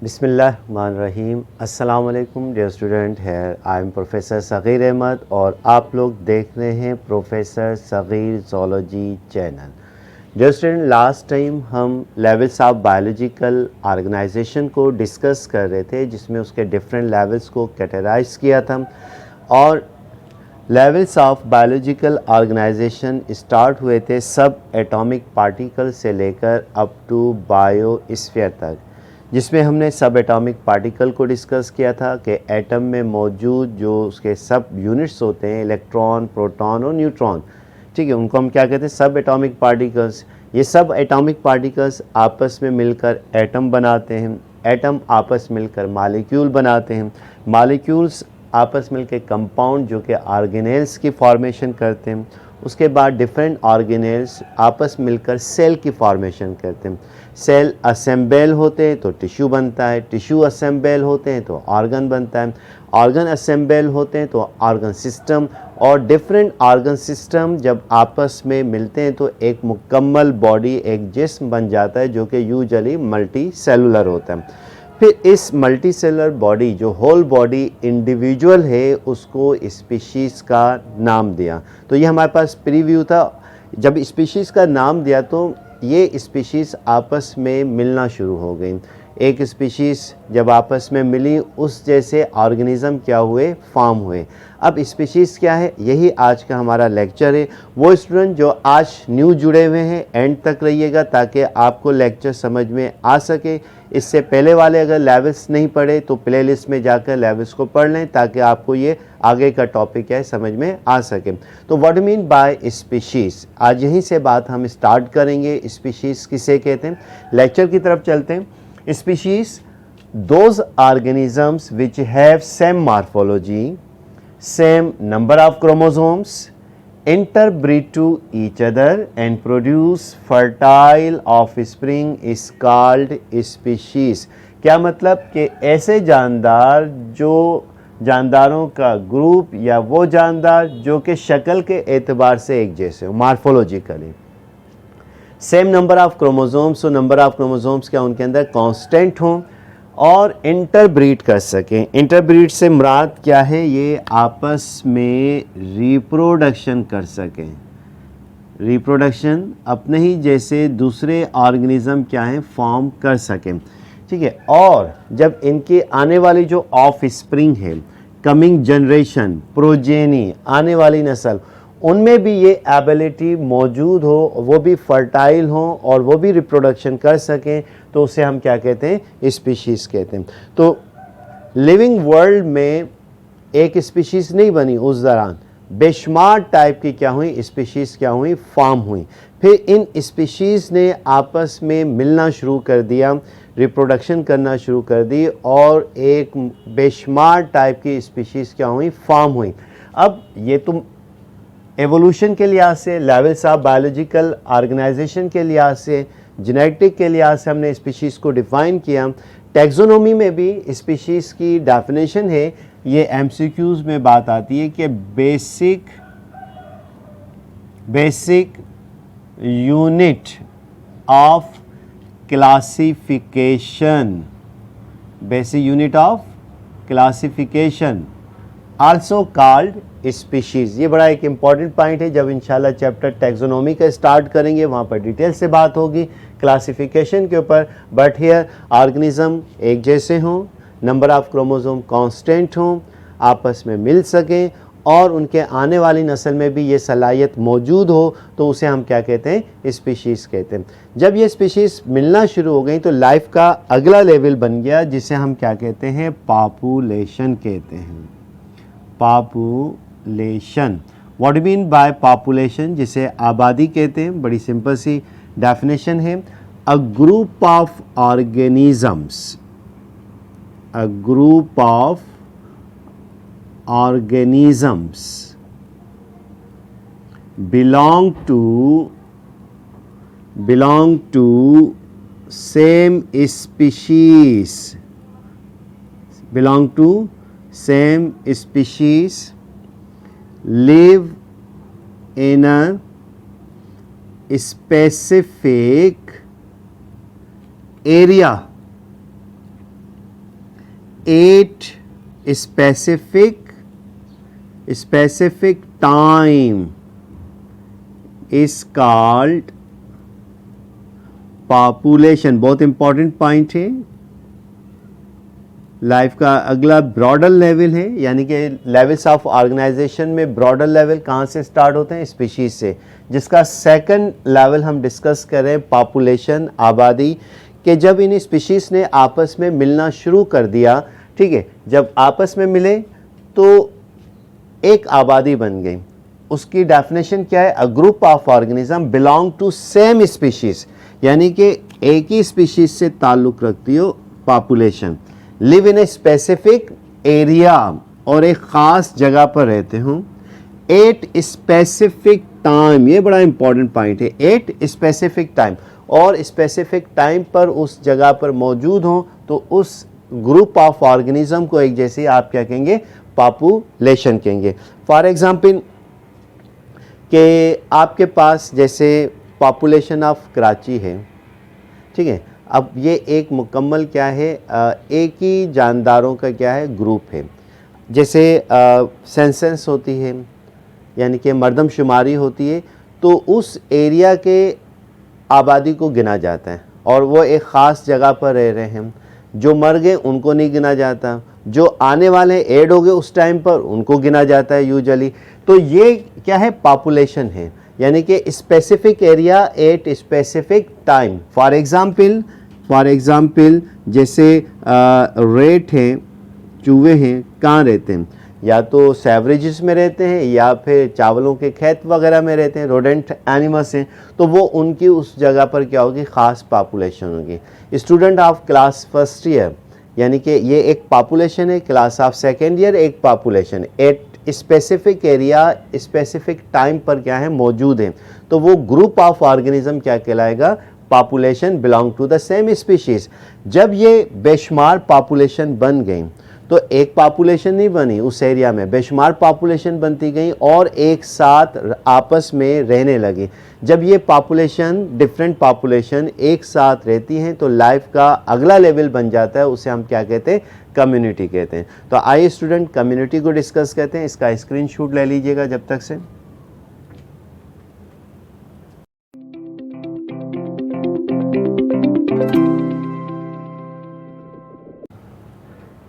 बिस्मिल्लाहिर्रहमानिर्रहीम। अस्सलाम वालेकुम डियर स्टूडेंट, है I am professor Sagheer Ahmad और आप लोग देख रहे हैं professor Sagheer zoology channel. Dear student, last time हम लेवल्स ऑफ बायोलॉजिकल ऑर्गेनाइजेशन को डिस्कस कर रहे थे, जिसमें उसके डिफरेंट लेवल्स को कैटेगराइज किया था और levels of biological organisation start हुए थे सब एटॉमिक पार्टिकल से लेकर अप टू बायोस्फीयर तक, जिसमें हमने सब एटॉमिक पार्टिकल को डिस्कस किया था कि एटम में मौजूद जो उसके सब यूनिट्स होते हैं, इलेक्ट्रॉन, प्रोटॉन और न्यूट्रॉन, ठीक है, उनको हम क्या कहते हैं, सब एटॉमिक पार्टिकल्स। ये सब एटॉमिक पार्टिकल्स आपस में मिलकर एटम बनाते हैं, एटम आपस मिलकर मालिक्यूल बनाते हैं, मालिक्यूल्स आपस मिलकर कंपाउंड जो कि ऑर्गेनेल्स की फॉर्मेशन करते हैं, उसके बाद डिफरेंट ऑर्गेनेल्स आपस मिलकर सेल की फॉर्मेशन करते हैं। सेल असेंबल होते हैं तो टिश्यू बनता है, टिश्यू असेंबल होते हैं तो ऑर्गन बनता है, ऑर्गन असेंबल होते हैं तो ऑर्गन सिस्टम, और डिफरेंट ऑर्गन सिस्टम जब आपस में मिलते हैं तो एक मुकम्मल बॉडी, एक जिस्म बन जाता है जो कि यूजुअली मल्टी सेलुलर होता है। फिर इस मल्टी सेलुलर बॉडी, जो होल बॉडी इंडिविजुअल है, उसको स्पीशीज़ का नाम दिया। तो ये हमारे पास प्रीव्यू था। जब स्पीशीज़ का नाम दिया तो ये स्पीशीज़ आपस में मिलना शुरू हो गई। एक स्पीशीज़ जब आपस में मिली, उस जैसे ऑर्गेनिज़म क्या हुए, फॉर्म हुए। अब स्पीशीज़ क्या है, यही आज का हमारा लेक्चर है। वो स्टूडेंट जो आज न्यू जुड़े हुए हैं, एंड तक रहिएगा ताकि आपको लेक्चर समझ में आ सके। इससे पहले वाले अगर लेवल्स नहीं पढ़े तो प्लेलिस्ट में जाकर लेवल्स को पढ़ लें ताकि आपको ये आगे का टॉपिक है समझ में आ सके। तो व्हाट मीन बाय स्पीशीज़, आज यहीं से बात हम स्टार्ट करेंगे। स्पीशीज़ किसे कहते हैं, लेक्चर की तरफ चलते हैं। Species, those organisms which have same morphology, same number of chromosomes, interbreed to each other and produce fertile offspring is called species। क्या मतलब कि ऐसे जानदार जो जानदारों का ग्रुप या वो जानदार जो कि शक्ल के एतबार से एक जैसे हो, morphologically, same number of chromosomes, तो नंबर ऑफ़ क्रोमोसोम्स क्या उनके अंदर कांस्टेंट हों और इंटरब्रीड कर सकें। इंटरब्रीड से मुराद क्या है, ये आपस में रिप्रोडक्शन कर सकें, रिप्रोडक्शन अपने ही जैसे दूसरे ऑर्गेनिज्म क्या हैं फॉर्म कर सकें, ठीक है। और जब इनके आने वाली जो ऑफ स्प्रिंग है, कमिंग जनरेशन, प्रोजेनी, आने वाली नस्ल, उनमें भी ये एबिलिटी मौजूद हो, वो भी फर्टाइल हो और वो भी रिप्रोडक्शन कर सकें, तो उसे हम क्या कहते हैं, स्पीशीज़ कहते हैं। तो लिविंग वर्ल्ड में एक स्पीशीज़ नहीं बनी, उस दौरान बेशुमार टाइप की क्या हुई, स्पीशीज़ क्या हुई, फॉर्म हुई। फिर इन स्पीशीज़ ने आपस में मिलना शुरू कर दिया, रिप्रोडक्शन करना शुरू कर दी और एक बेशुमार टाइप की स्पीशीज़ क्या हुई, फॉर्म हुई। अब ये तुम एवोल्यूशन के लिहाज से, लेवल्स ऑफ बायोलॉजिकल ऑर्गेनाइजेशन के लिहाज से, जेनेटिक के लिहाज से हमने स्पीशीज़ को डिफ़ाइन किया। टैक्सोनॉमी में भी स्पीशीज़ की डेफिनेशन है, ये एमसीक्यूज़ में बात आती है कि basic unit of classification, basic unit of classification also called species. ये बड़ा एक इम्पॉर्टेंट पॉइंट है, जब इंशाल्लाह चैप्टर टैक्सोनॉमी का स्टार्ट करेंगे वहाँ पर डिटेल से बात होगी क्लासिफिकेशन के ऊपर। बट हियर ऑर्गेनिज्म एक जैसे हों, नंबर ऑफ़ क्रोमोसोम कांस्टेंट हों, आपस में मिल सकें और उनके आने वाली नस्ल में भी ये सलाहियत मौजूद हो, तो उसे हम क्या कहते हैं, स्पीशीज़ कहते हैं। जब ये स्पीशीज़ मिलना शुरू हो गई तो लाइफ का अगला लेवल बन गया, जिसे हम क्या कहते हैं, पॉपुलेशन कहते हैं। Population, what mean by population, जिसे आबादी कहते हैं, बड़ी सिंपल सी डेफिनेशन है, a group of organisms, a group of organisms belong to same species, belong to same species, live in a specific area, 8 specific time is called population. बहुत important point है। Life का अगला broader level है, यानी कि levels of organisation में broader level कहाँ से स्टार्ट होते हैं? स्पीशीज से, जिसका सेकंड लेवल हम डिस्कस करें पॉपुलेशन, आबादी, कि जब इन स्पीशीज ने आपस में मिलना शुरू कर दिया, ठीक है, जब आपस में मिले तो एक आबादी बन गई। उसकी डेफिनेशन क्या है? A group of organism belong to same species, यानी कि एक ही स्पीशीज से ताल्लुक़ रखती हो population, live in a specific area, और एक ख़ास जगह पर रहते हों, एट स्पेसिफिक टाइम, ये बड़ा इंपॉर्टेंट पॉइंट है, एट स्पेसिफिक टाइम, और स्पेसिफिक टाइम पर उस जगह पर मौजूद हों, तो उस ग्रुप ऑफ ऑर्गेनिज्म को एक जैसे आप क्या कहेंगे? पॉपुलेशन कहेंगे। फॉर एग्जांपल कि आपके पास जैसे पॉपुलेशन ऑफ कराची है, ठीक है, अब ये एक मुकम्मल क्या है? एक ही जानदारों का क्या है? ग्रुप है। जैसे सेंसस होती है, यानी कि मरदमशुमारी होती है, तो उस एरिया के आबादी को गिना जाता है, और वो एक ख़ास जगह पर रह रहे हैं। जो मर गए उनको नहीं गिना जाता, जो आने वाले ऐड हो गए उस टाइम पर उनको गिना जाता है यूजुअली। तो ये क्या है? पॉपुलेशन है, यानी कि specific area at specific time. For example जैसे रेट हैं, चूहे हैं, कहाँ रहते हैं? या तो सेवरेजेस में रहते हैं, या फिर चावलों के खेत वगैरह में रहते हैं, रोडेंट एनिमल्स हैं, तो वो उनकी उस जगह पर क्या होगी? ख़ास पॉपुलेशन होगी। Student of class first year, यानी कि ये एक पॉपुलेशन है, क्लास ऑफ सेकेंड ईयर एक population, at specific area specific time पर क्या है? मौजूद है, तो वो ग्रुप ऑफ ऑर्गेनिज्म क्या कहलाएगा? Population belong to the same species. जब ये बेशुमार पॉपुलेशन बन गई, तो एक पॉपुलेशन नहीं बनी उस एरिया में, बेशुमार पॉपुलेशन बनती गई और एक साथ आपस में रहने लगी। जब ये पॉपुलेशन, डिफरेंट पॉपुलेशन एक साथ रहती हैं, तो लाइफ का अगला लेवल बन जाता है, उसे हम क्या कहते हैं? कम्युनिटी कहते हैं। तो आइए स्टूडेंट कम्युनिटी को डिस्कस करते हैं। इसका स्क्रीनशॉट ले लीजिएगा जब तक से।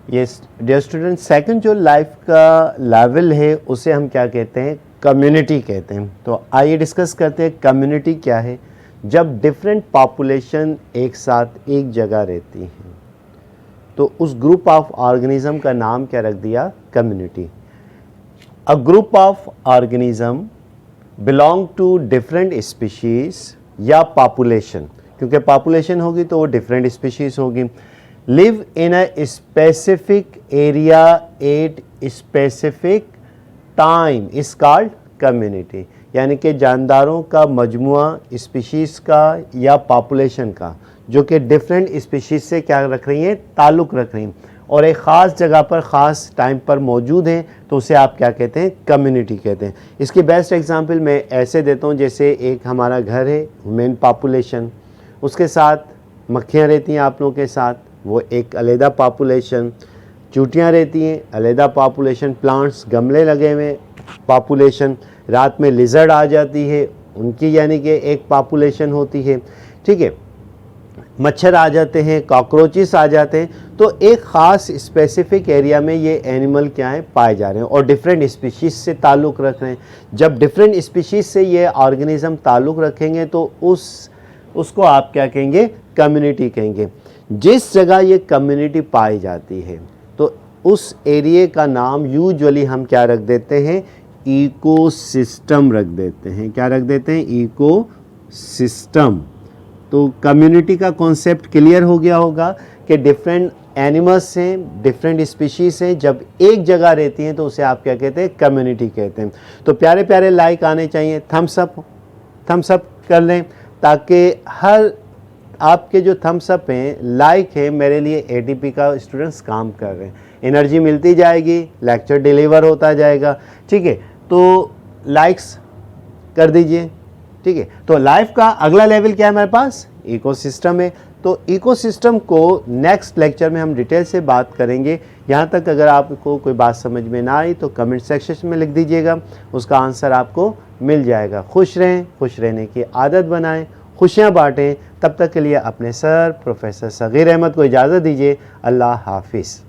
ये डियर स्टूडेंट, सेकंड जो लाइफ का लेवल है उसे हम क्या कहते हैं? कम्युनिटी कहते हैं। तो आइए डिस्कस करते हैं कम्युनिटी क्या है। जब डिफरेंट पॉपुलेशन एक साथ एक जगह रहती हैं, तो उस ग्रुप ऑफ ऑर्गेनिज्म का नाम क्या रख दिया? Community. A group of organism belong to different species या पॉपुलेशन, क्योंकि पॉपुलेशन होगी तो वो डिफरेंट स्पीशीज़ होगी, live in a specific area at specific time is called community, यानी कि जानदारों का मजमुआ, स्पीशीज़ का या पॉपुलेशन का, जो कि डिफरेंट स्पीशीज़ से क्या रख रही हैं? ताल्लुक़ रख रही हैं, और एक ख़ास जगह पर ख़ास टाइम पर मौजूद हैं, तो उसे आप क्या कहते हैं? कम्युनिटी कहते हैं। इसकी बेस्ट एग्जांपल मैं ऐसे देता हूँ, जैसे एक हमारा घर है, ह्यूमन पॉपुलेशन, उसके साथ मक्खियाँ रहती हैं आप लोगों के साथ, वो एक अलहदा पॉपुलेशन, चूटियाँ रहती हैं अलहदा पॉपुलेशन, प्लांट्स गमले लगे हुए पॉपुलेशन, रात में लिजर्ड आ जाती है उनकी, यानी कि एक पॉपुलेशन होती है, ठीक है, मच्छर आ जाते हैं, कॉकरोचेस आ जाते हैं, तो एक ख़ास स्पेसिफिक एरिया में ये एनिमल क्या है? पाए जा रहे हैं, और डिफरेंट स्पीशीज़ से ताल्लुक़ रख रहे हैं। जब डिफरेंट स्पीशीज़ से ये ऑर्गेनिज्म ताल्लुक़ रखेंगे, तो उसको आप क्या कहेंगे? कम्युनिटी कहेंगे। जिस जगह ये कम्युनिटी पाई जाती है, तो उस एरिया का नाम यूजुअली हम क्या रख देते हैं? इकोसिस्टम रख देते हैं। क्या रख देते हैं? इकोसिस्टम। तो कम्युनिटी का कॉन्सेप्ट क्लियर हो गया होगा कि डिफरेंट एनिमल्स हैं, डिफरेंट स्पीशीज़ हैं, जब एक जगह रहती हैं तो उसे आप क्या कहते हैं? कम्युनिटी कहते हैं। तो प्यारे प्यारे लाइक आने चाहिए, थम्स अप कर लें, ताकि हर आपके जो थम्स अप हैं, लाइक है, मेरे लिए एटीपी का स्टूडेंट्स काम कर रहे हैं, एनर्जी मिलती जाएगी, लेक्चर डिलीवर होता जाएगा, ठीक है। तो लाइक्स कर दीजिए, ठीक है। तो लाइफ का अगला लेवल क्या है हमारे पास? इकोसिस्टम है। तो इकोसिस्टम को नेक्स्ट लेक्चर में हम डिटेल से बात करेंगे। यहाँ तक अगर आपको कोई बात समझ में ना आई तो कमेंट सेक्शन में लिख दीजिएगा, उसका आंसर आपको मिल जाएगा। खुश रहें, खुश रहने की आदत बनाएं, खुशियाँ बांटें। तब तक के लिए अपने सर प्रोफेसर सगीर अहमद को इजाज़त दीजिए। अल्लाह हाफिज़।